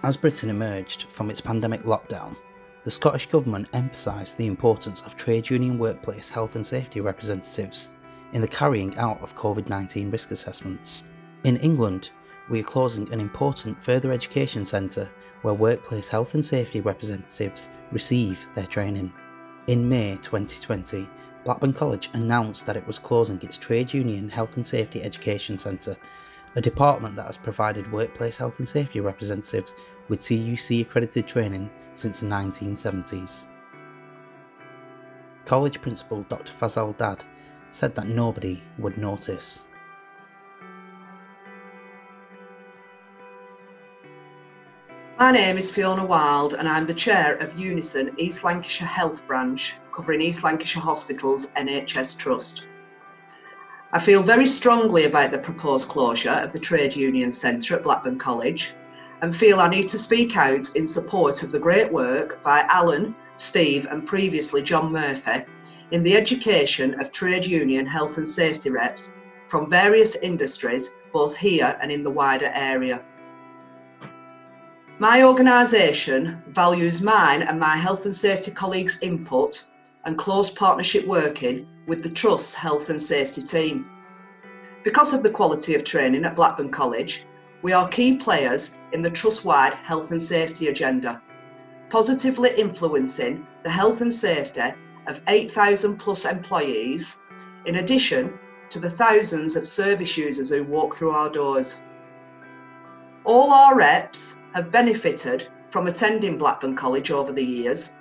As Britain emerged from its pandemic lockdown, the Scottish Government emphasised the importance of trade union workplace health and safety representatives in the carrying out of COVID-19 risk assessments. In England, we are closing an important further education centre where workplace health and safety representatives receive their training. In May 2020, Blackburn College announced that it was closing its Trade Union Health and Safety Education Centre, a department that has provided workplace health and safety representatives with TUC accredited training since the 1970s. College Principal Dr. Fazal Dad said that nobody would notice. My name is Fiona Wild and I'm the Chair of UNISON East Lancashire Health Branch, covering East Lancashire Hospitals NHS Trust. I feel very strongly about the proposed closure of the Trade Union Centre at Blackburn College and feel I need to speak out in support of the great work by Alan, Steve and previously John Murphy in the education of trade union health and safety reps from various industries both here and in the wider area. My organisation values mine and my health and safety colleagues' input and close partnership working with the Trust's health and safety team. Because of the quality of training at Blackburn College, we are key players in the Trust-wide health and safety agenda, positively influencing the health and safety of 8,000 plus employees, in addition to the thousands of service users who walk through our doors. All our reps have benefited from attending Blackburn College over the years,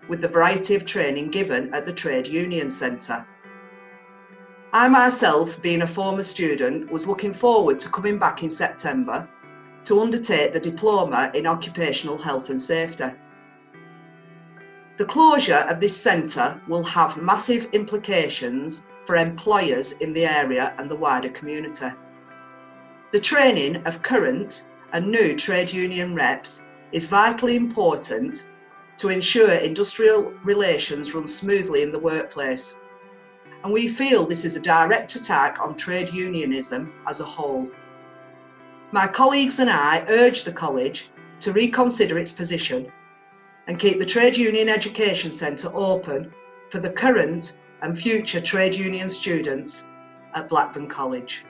with the variety of training given at the Trade Union Centre. I myself, being a former student, was looking forward to coming back in September to undertake the Diploma in Occupational Health and Safety. The closure of this centre will have massive implications for employers in the area and the wider community. The training of current and new trade union reps is vitally important to ensure industrial relations run smoothly in the workplace. And we feel this is a direct attack on trade unionism as a whole. My colleagues and I urge the college to reconsider its position and keep the Trade Union Education Centre open for the current and future trade union students at Blackburn College.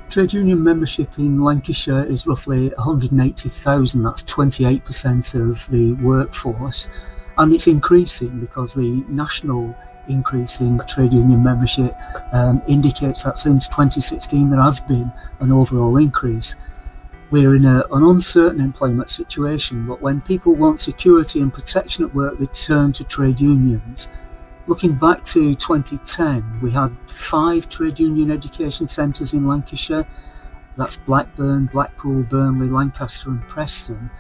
Trade union membership in Lancashire is roughly 180,000, that's 28% of the workforce, and it's increasing because the national increase in trade union membership indicates that since 2016 there has been an overall increase. We're in an uncertain employment situation, but when people want security and protection at work, they turn to trade unions. Looking back to 2010, we had 5 trade union education centres in Lancashire. That's Blackburn, Blackpool, Burnley, Lancaster and Preston.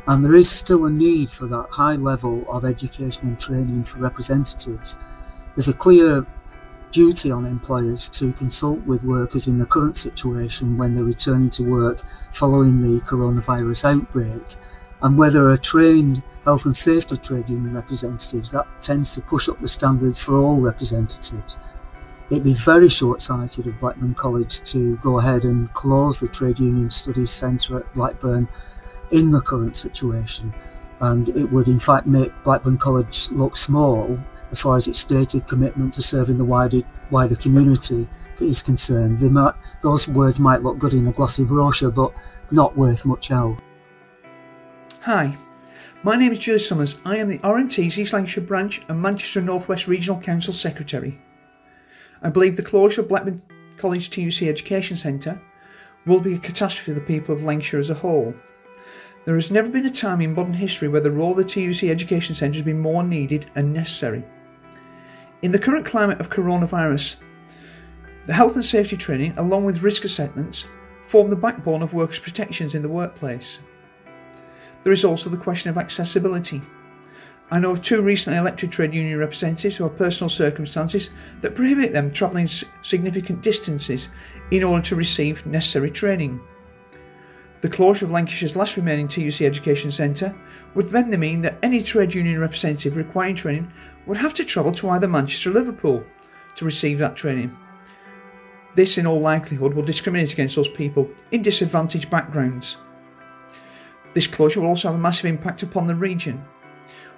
And there is still a need for that high level of education and training for representatives. There's a clear duty on employers to consult with workers in the current situation when they're returning to work following the coronavirus outbreak, and whether a trained health and safety trade union representatives, that tends to push up the standards for all representatives. It'd be very short-sighted of Blackburn College to go ahead and close the Trade Union Studies Centre at Blackburn in the current situation, and it would in fact make Blackburn College look small as far as its stated commitment to serving the wider community is concerned. Those words might look good in a glossy brochure, but not worth much else. Hi, my name is Julie Summers. I am the RMT's East Lancashire Branch and Manchester North West Regional Council Secretary. I believe the closure of Blackburn College TUC Education Centre will be a catastrophe for the people of Lancashire as a whole. There has never been a time in modern history where the role of the TUC Education Centre has been more needed and necessary. In the current climate of coronavirus, the health and safety training, along with risk assessments, form the backbone of workers' protections in the workplace. There is also the question of accessibility. I know of 2 recently elected trade union representatives who have personal circumstances that prohibit them travelling significant distances in order to receive necessary training. The closure of Lancashire's last remaining TUC Education Centre would then mean that any trade union representative requiring training would have to travel to either Manchester or Liverpool to receive that training. This, in all likelihood, will discriminate against those people in disadvantaged backgrounds. This closure will also have a massive impact upon the region.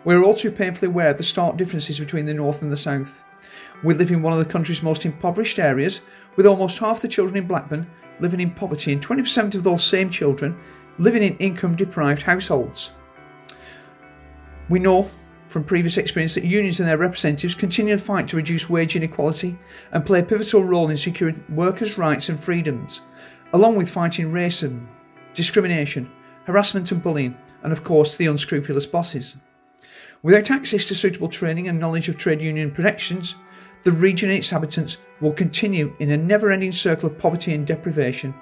We are all too painfully aware of the stark differences between the north and the south. We live in one of the country's most impoverished areas, with almost half the children in Blackburn living in poverty and 20% of those same children living in income-deprived households. We know from previous experience that unions and their representatives continue to fight to reduce wage inequality and play a pivotal role in securing workers' rights and freedoms, along with fighting racism, discrimination, harassment and bullying, and of course the unscrupulous bosses. Without access to suitable training and knowledge of trade union protections, the region and its inhabitants will continue in a never-ending circle of poverty and deprivation.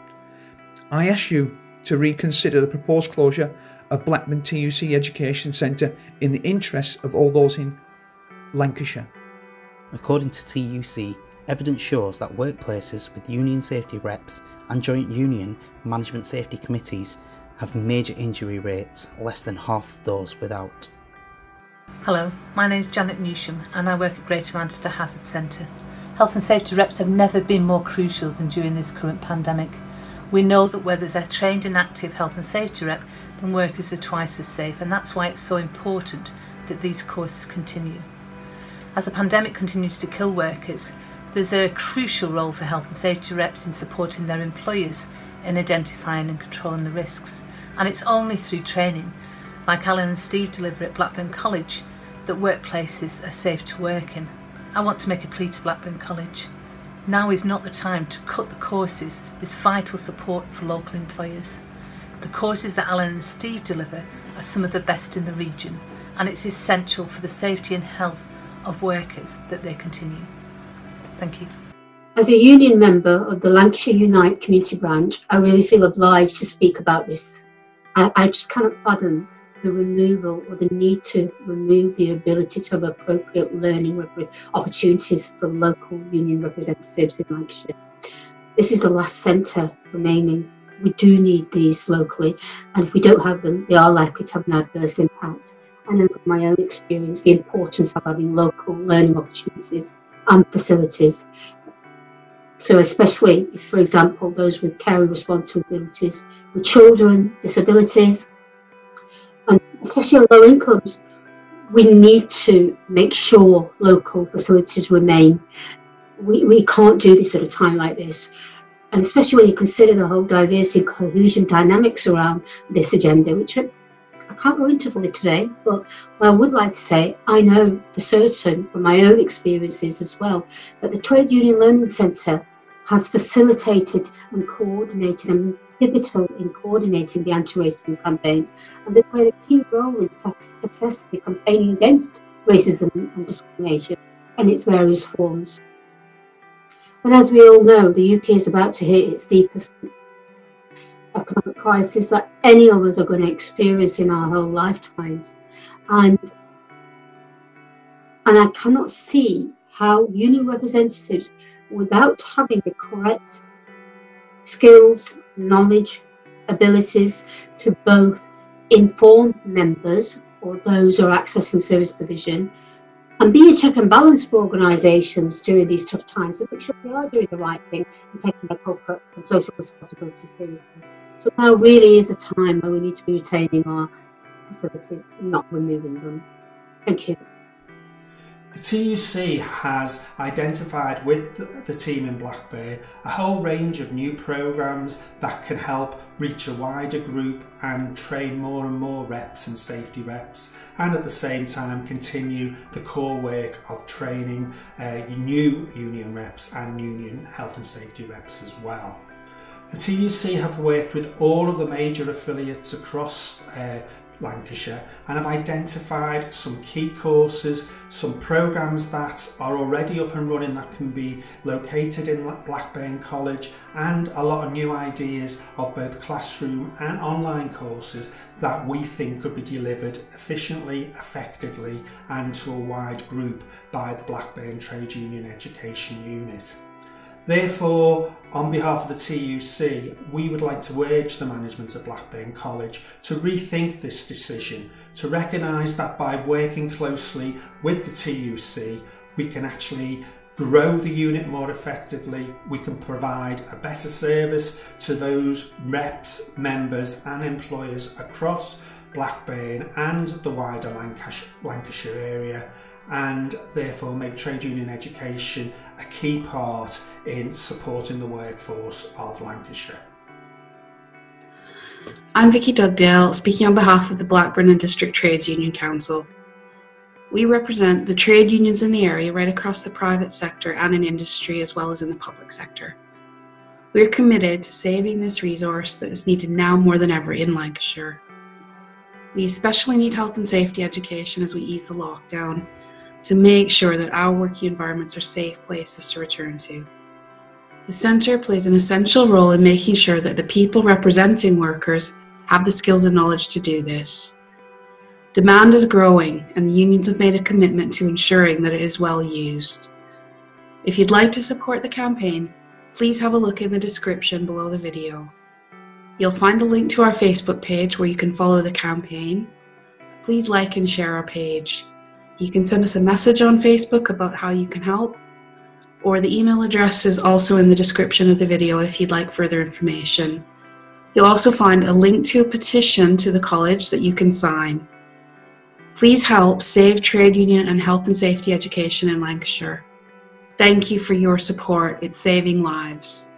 I ask you to reconsider the proposed closure of Blackburn TUC Education Centre in the interests of all those in Lancashire. According to TUC, evidence shows that workplaces with union safety reps and joint union management safety committees have major injury rates, less than half of those without. Hello, my name is Janet NEWSHAM and I work at Greater Manchester Hazard Centre. Health and safety reps have never been more crucial than during this current pandemic. We know that where there's a trained and active health and safety rep, then workers are twice as safe, and that's why it's so important that these courses continue. As the pandemic continues to kill workers, there's a crucial role for health and safety reps in supporting their employers in identifying and controlling the risks. And it's only through training, like Alan and Steve deliver at Blackburn College, that workplaces are safe to work in. I want to make a plea to Blackburn College. Now is not the time to cut the courses. It's vital support for local employers. The courses that Alan and Steve deliver are some of the best in the region, and it's essential for the safety and health of workers that they continue. Thank you. As a union member of the Lancashire Unite community branch, I really feel obliged to speak about this. I just cannot fathom the removal or the need to remove the ability to have appropriate learning opportunities for local union representatives in Lancashire. This is the last centre remaining. We do need these locally, and if we don't have them, they are likely to have an adverse impact. I know from my own experience the importance of having local learning opportunities and facilities. So especially, if, for example, those with caring responsibilities, with children, disabilities, and especially on low incomes, we need to make sure local facilities remain. We can't do this at a time like this. And especially when you consider the whole diversity and cohesion dynamics around this agenda, which I can't go into fully today, but what I would like to say, I know for certain from my own experiences as well, that the Trade Union Learning Centre has facilitated and coordinated and pivotal in coordinating the anti-racism campaigns, and they played a key role in successfully campaigning against racism and discrimination in its various forms. And as we all know, the UK is about to hit its deepest economic crisis that any of us are going to experience in our whole lifetimes. And I cannot see how union representatives, without having the correct skills, knowledge, abilities to both inform members or those who are accessing service provision, and be a check and balance for organisations during these tough times to make sure they are doing the right thing and taking their corporate and social responsibility seriously. So now really is a time where we need to be retaining our facilities, not removing them. Thank you. The TUC has identified with the team in Blackburn a whole range of new programmes that can help reach a wider group and train more and more reps and safety reps, and at the same time continue the core work of training new union reps and union health and safety reps as well. The TUC have worked with all of the major affiliates across Lancashire and have identified some key courses, some programmes that are already up and running that can be located in Blackburn College, and a lot of new ideas of both classroom and online courses that we think could be delivered efficiently, effectively and to a wide group by the Blackburn Trade Union Education Unit. Therefore, on behalf of the TUC, we would like to urge the management of Blackburn College to rethink this decision, to recognise that by working closely with the TUC, we can actually grow the unit more effectively, we can provide a better service to those reps, members and employers across Blackburn and the wider Lancashire area, and therefore make trade union education a key part in supporting the workforce of Lancashire. I'm VIKKI DUGDALE, speaking on behalf of the Blackburn and District Trades Union Council. We represent the trade unions in the area right across the private sector and in industry as well as in the public sector. We are committed to saving this resource that is needed now more than ever in Lancashire. We especially need health and safety education as we ease the lockdown to make sure that our working environments are safe places to return to. The Centre plays an essential role in making sure that the people representing workers have the skills and knowledge to do this. Demand is growing and the unions have made a commitment to ensuring that it is well used. If you'd like to support the campaign, please have a look in the description below the video. You'll find a link to our Facebook page where you can follow the campaign. Please like and share our page. You can send us a message on Facebook about how you can help, or the email address is also in the description of the video if you'd like further information. You'll also find a link to a petition to the college that you can sign. Please help save trade union and health and safety education in Lancashire. Thank you for your support. It's saving lives.